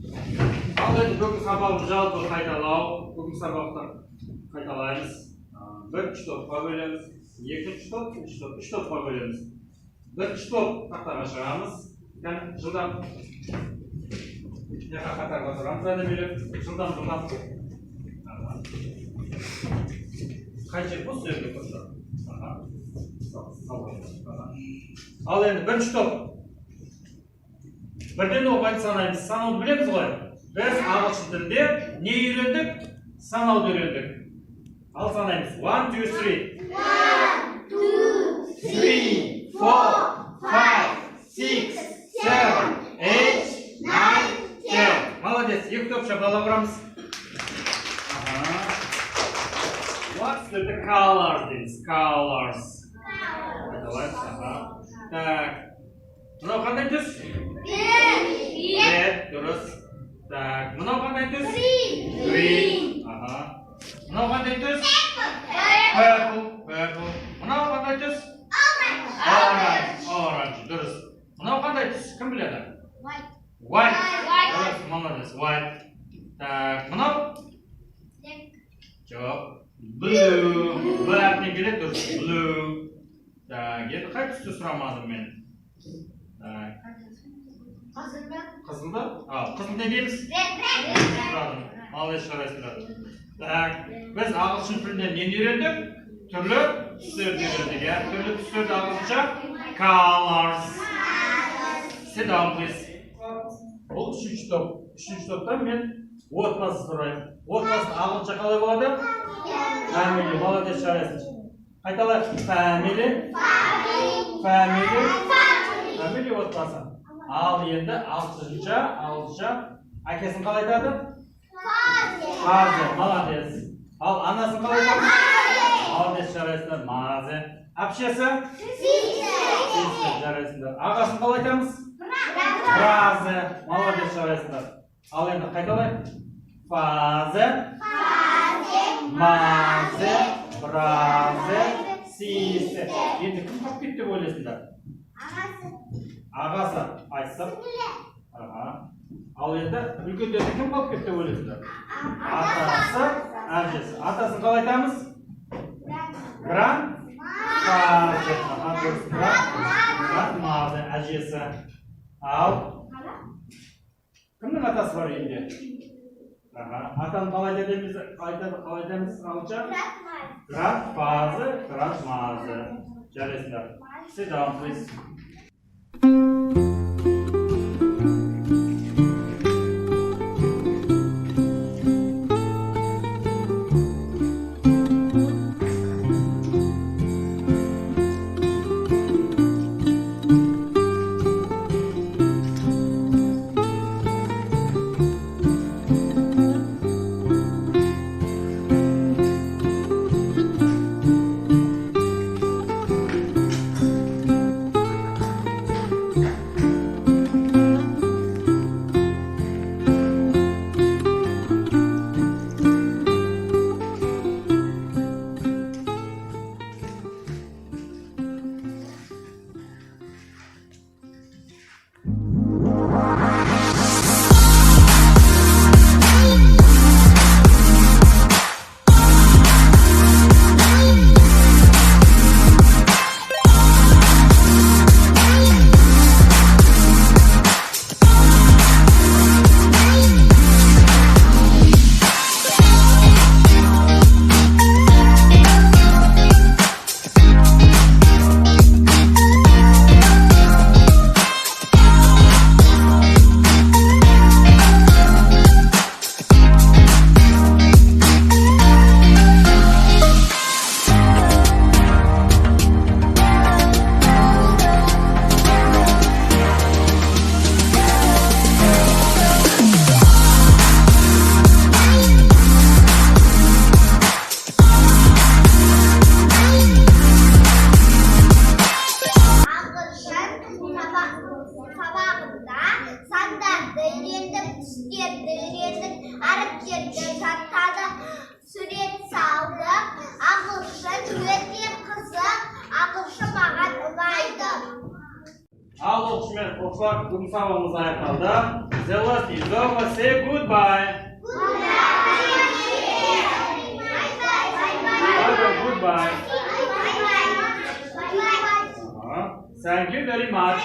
Ал енді бүгін сабағымыз жалпы қайталау. Бүгін сабақта қайталаймыз. Бірінші топқа бөлеміз, екінші топ, үш топқа бөлеміз. Бірінші топ тақтаға шығамыз. Жылдам қатарға тұрамыз әдемелеп. Жылдам. Қай жер бос жерге тұрса. Ал енді бірінші топ. Бірден оғайды санаймыз. Санауды білеміз ғой. Біз ағылшын тілінде не үйрендік? Санауды үйрендік. Ал санаймыз. 1, 2, 3. 1, 2, 3, 4, 5, 6, 7, 8, 9, 10. Молодец. Екі топша бала құрамыз. What's the colors дейміз? Colors. Так. Мынау қандай түс? Red. Дұрыс. Так. Мынау қандай түс? Green. Мынау қандай түс? Purple. Мынау қандай түс? Orange. Дұрыс. Мынау қандай түс? Кім біледі? White. Дұрыс. Молодец. White. Так. Мынау? Жоқ. Blue. Black не келеді? Дұрыс. Blue. Так. Енді қай түсті сұрамадым мен? Қызыл ба? Қызыл не дейміз? Сұрадым. Молодец, жарайсыңдар. Так, біз ағылшын тілінен нені үйрендік? Түрлі түстерді үйрендік. Түрлі түстерді ағылшынша colors. Sit down, please. Бұл үшінші топ. Үшінші топтан мен отбасы сұрайын. Отбасы ағылшынша қалай болады? Family. Молодец, жарайсың. Қайталайық. Family отбасы. Ал енді ағылшынша әкесін қалай айтады? Father. Молодец. Ал анасын қалай айтады? Молодец, жарайсыңдар. Мазы. Әпшесі? Sister. Жарайсыңдар. Ағасын қалай айтамыз? Brother. Молодец, жарайсыңдар. Ал енді қайталайық. Father, mother, brother, sister. Енді кім қалып кетті деп ойлайсыңдар? Ағасы. Айтсам. Ал енді үлкендерді кім қалып кетті деп ойлайсыңдар? Атасы, әжесі. Атасын қалай айтамыз? Grandmother, әжесі. Ал кімнің атасы бар үйінде? Атаны қалай айтамыз ағылшынша? Grandmother. Жарайсыңдар. Sit down, please. Al okçular, бүгін сабағымыз аяқталды. The last is over. Say goodbye. Goodbye. Thank you very much.